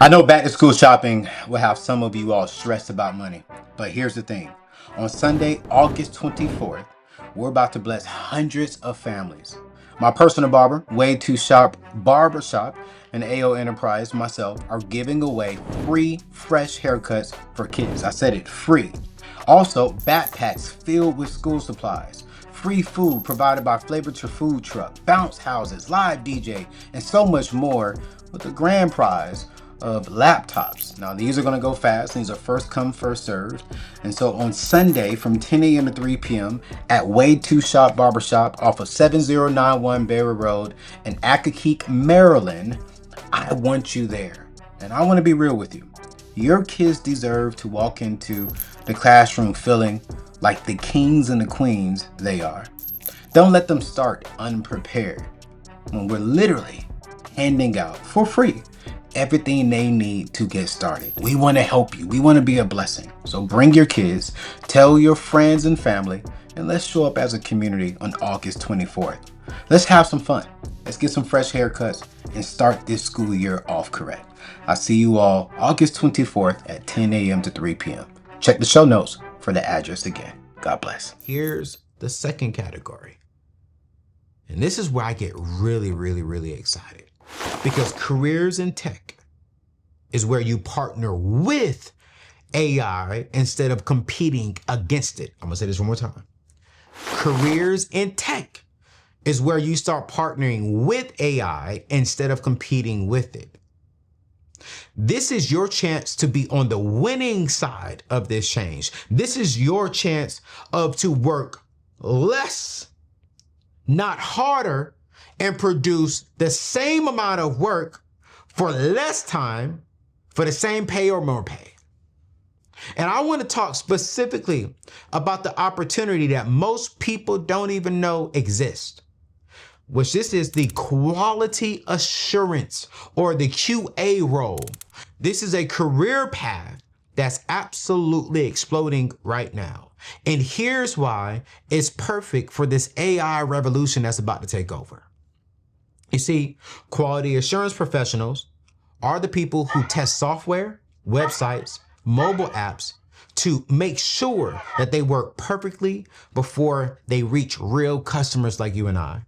I know back to school shopping will have some of you all stressed about money, but here's the thing. On Sunday, August 24th, we're about to bless hundreds of families. My personal barber, Way Too Sharp Barbershop, and AO Enterprise, myself, are giving away free, fresh haircuts for kids. I said it, free. Also, backpacks filled with school supplies. Free food provided by Flavor to Food Truck, bounce houses, live DJ, and so much more with a grand prize of laptops. Now, these are going to go fast. These are first come, first served. And so on Sunday from 10 a.m. to 3 p.m. at Way Too Shop Barbershop off of 7091 Berry Road in Accokeek, Maryland, I want you there. And I want to be real with you. Your kids deserve to walk into the classroom feeling like the kings and the queens they are. Don't let them start unprepared when we're literally handing out for free everything they need to get started. We want to help you. We want to be a blessing. So bring your kids, tell your friends and family, and let's show up as a community on August 24th. Let's have some fun. Let's get some fresh haircuts and start this school year off correct. I'll see you all August 24th at 10 a.m. to 3 p.m. Check the show notes for the address again. God bless. Here's the second category. And this is where I get really excited. Because careers in tech is where you partner with AI instead of competing against it. I'm gonna say this one more time. Careers in tech is where you start partnering with AI instead of competing with it. This is your chance to be on the winning side of this change. This is your chance to work less, not harder, and produce the same amount of work for less time for the same pay or more pay. And I want to talk specifically about the opportunity that most people don't even know exists, which this is the quality assurance or the QA role. This is a career path that's absolutely exploding right now. And here's why it's perfect for this AI revolution that's about to take over. You see, quality assurance professionals are the people who test software, websites, mobile apps to make sure that they work perfectly before they reach real customers like you and I.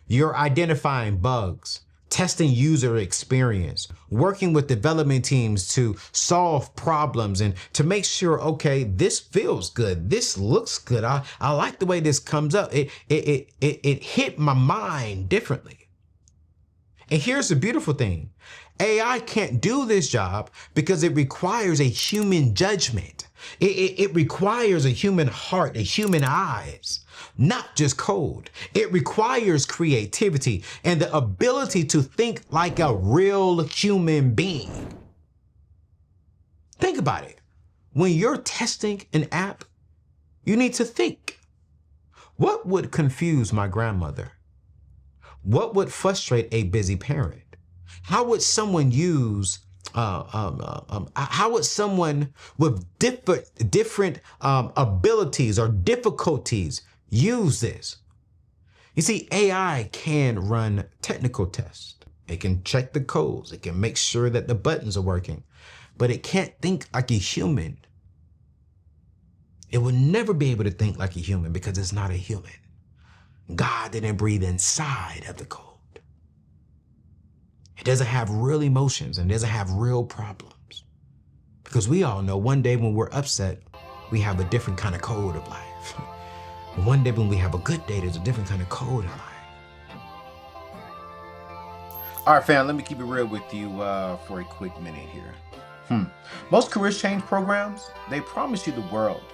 You're identifying bugs, testing user experience, working with development teams to solve problems and to make sure, okay, this feels good. This looks good. I like the way this comes up. It hit my mind differently. And here's the beautiful thing. AI can't do this job because it requires a human judgment. It requires a human heart, a human eyes, not just code. It requires creativity and the ability to think like a real human being. Think about it. When you're testing an app, you need to think. What would confuse my grandmother? What would frustrate a busy parent? How would someone how would someone with different abilities or difficulties use this? You see, AI can run technical tests. It can check the codes. It can make sure that the buttons are working, but it can't think like a human. It will never be able to think like a human because it's not a human. God didn't breathe inside of the code. It doesn't have real emotions and doesn't have real problems. Because we all know one day when we're upset, we have a different kind of code of life. One day when we have a good day, there's a different kind of code in life. All right, fam, let me keep it real with you for a quick minute here. Most careers change programs, they promise you the world,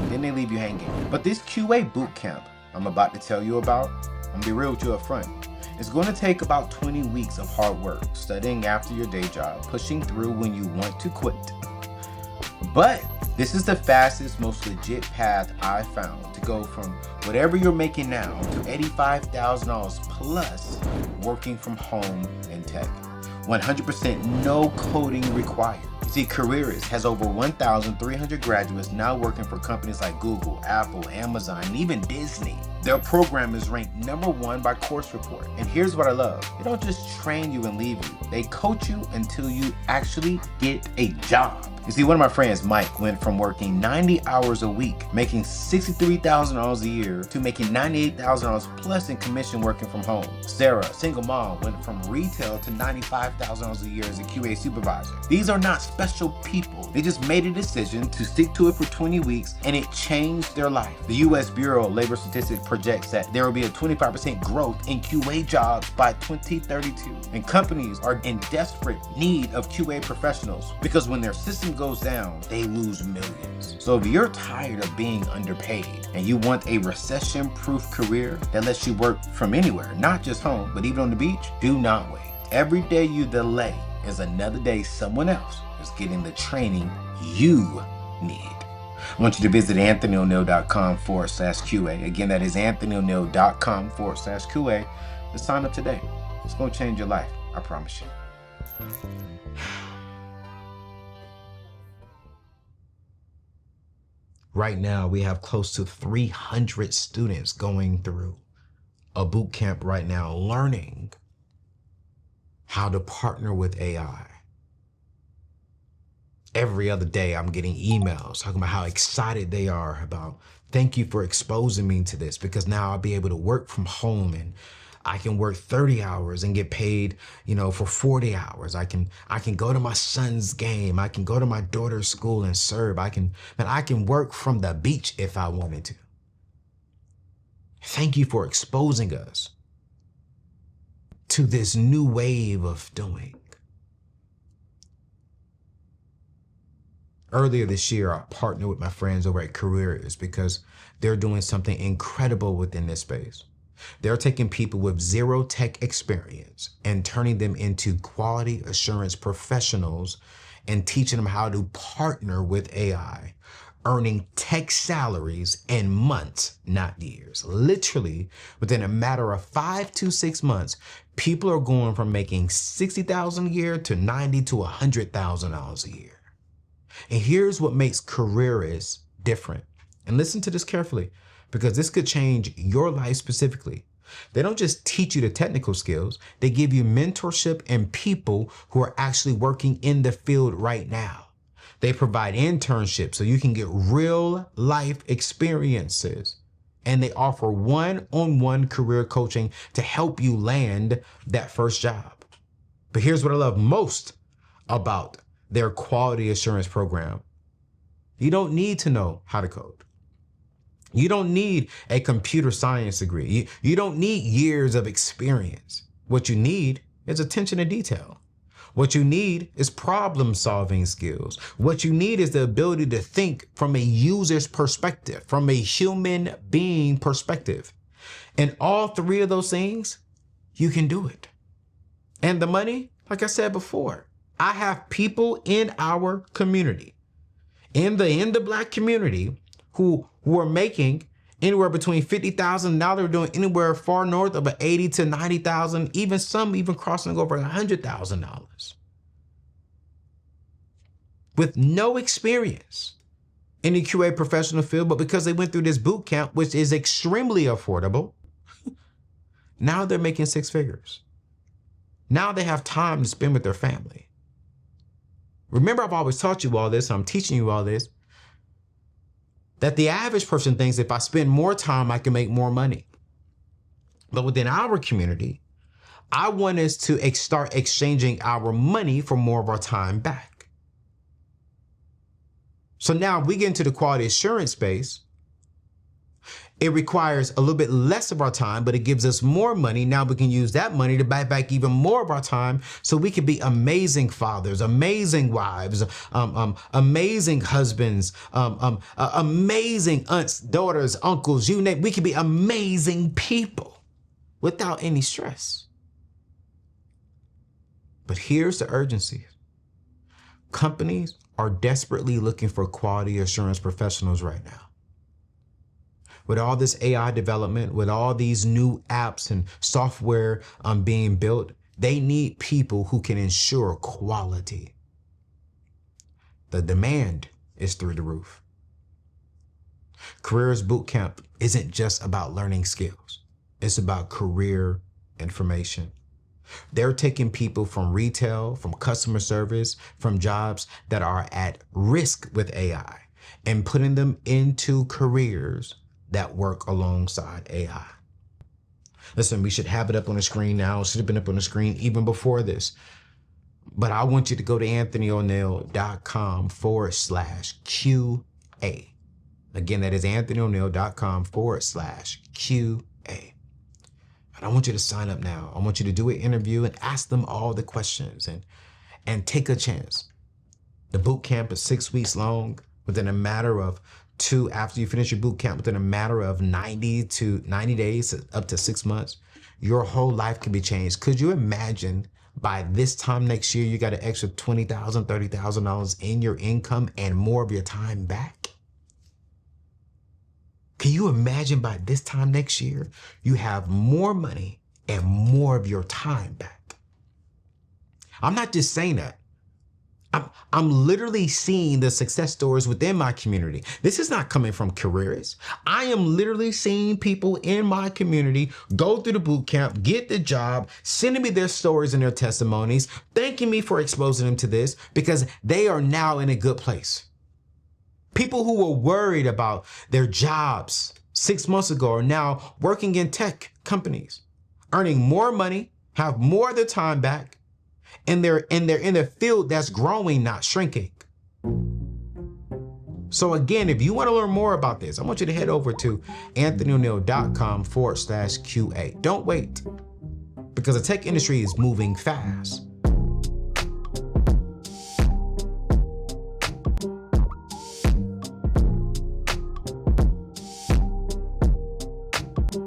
then they leave you hanging. But this QA boot camp I'm about to tell you about, I'm gonna be real with you up front. It's going to take about 20 weeks of hard work, studying after your day job, pushing through when you want to quit. But this is the fastest, most legit path I found to go from whatever you're making now to $85,000 plus working from home in tech. 100% no coding required. You see, Careerist has over 1,300 graduates now working for companies like Google, Apple, Amazon, and even Disney. Their program is ranked #1 by Course Report. And here's what I love. They don't just train you and leave you. They coach you until you actually get a job. You see, one of my friends, Mike, went from working 90 hours a week, making $63,000 a year, to making $98,000 plus in commission working from home. Sarah, single mom, went from retail to $95,000 a year as a QA supervisor. These are not special people. They just made a decision to stick to it for 20 weeks, and it changed their life. The U.S. Bureau of Labor Statistics projects that there will be a 25% growth in QA jobs by 2032. And companies are in desperate need of QA professionals because when their system goes down, they lose millions. So if you're tired of being underpaid and you want a recession-proof career that lets you work from anywhere, not just home, but even on the beach, do not wait. Every day you delay is another day someone else is getting the training you need. I want you to visit AnthonyONeal.com/QA. Again, that is AnthonyONeal.com/QA to sign up today. It's going to change your life. I promise you. Right now, we have close to 300 students going through a boot camp right now, learning how to partner with AI. Every other day, I'm getting emails talking about how excited they are about, thank you for exposing me to this, because now I'll be able to work from home and I can work 30 hours and get paid, for 40 hours. I can go to my son's game. I can go to my daughter's school and serve. I can work from the beach if I wanted to. Thank you for exposing us to this new wave of doing. Earlier this year, I partnered with my friends over at Careers because they're doing something incredible within this space. They're taking people with zero tech experience and turning them into quality assurance professionals and teaching them how to partner with AI, earning tech salaries in months, not years. Literally, within a matter of 5 to 6 months, people are going from making $60,000 a year to $90,000 to $100,000 a year. And here's what makes Careers different. And listen to this carefully, because this could change your life specifically. They don't just teach you the technical skills, they give you mentorship and people who are actually working in the field right now. They provide internships so you can get real life experiences. And they offer one-on-one career coaching to help you land that first job. But here's what I love most about their quality assurance program. You don't need to know how to code. You don't need a computer science degree. You don't need years of experience. What you need is attention to detail. What you need is problem-solving skills. What you need is the ability to think from a user's perspective, from a human being perspective. And all three of those things, you can do it. And the money, like I said before, I have people in our community, in the Black community, who are making anywhere between $50,000. Now they're doing anywhere far north of $80,000 to $90,000, even some crossing over $100,000 with no experience in the QA professional field, but because they went through this boot camp, which is extremely affordable, now they're making 6 figures. Now they have time to spend with their family. Remember, I've always taught you all this, I'm teaching you all this, that the average person thinks if I spend more time, I can make more money. But within our community, I want us to start exchanging our money for more of our time back. So now we get into the quality assurance space. It requires a little bit less of our time, but it gives us more money. Now we can use that money to buy back even more of our time so we can be amazing fathers, amazing wives, amazing husbands, amazing aunts, daughters, uncles, you name it. We can be amazing people without any stress. But here's the urgency. Companies are desperately looking for quality assurance professionals right now. With all this AI development, with all these new apps and software being built, they need people who can ensure quality. The demand is through the roof. Careers Bootcamp isn't just about learning skills. It's about career information. They're taking people from retail, from customer service, from jobs that are at risk with AI and putting them into careers that work alongside AI. Listen, we should have it up on the screen now. It should have been up on the screen even before this. But I want you to go to anthonyoneal.com/QA. Again, that is anthonyoneal.com/QA. And I want you to sign up now. I want you to do an interview and ask them all the questions and take a chance. The boot camp is 6 weeks long. Within a matter of after you finish your boot camp, within a matter of 90 days, up to 6 months, your whole life can be changed. Could you imagine by this time next year, you got an extra $20,000, $30,000 in your income and more of your time back? Can you imagine by this time next year, you have more money and more of your time back? I'm not just saying that. I'm literally seeing the success stories within my community. This is not coming from careerists. I am literally seeing people in my community go through the boot camp, get the job, sending me their stories and their testimonies, thanking me for exposing them to this because they are now in a good place. People who were worried about their jobs 6 months ago are now working in tech companies, earning more money, have more of their time back, and they're in a field that's growing, not shrinking. So again, if you want to learn more about this, I want you to head over to anthonyoneal.com/QA. Don't wait, because the tech industry is moving fast.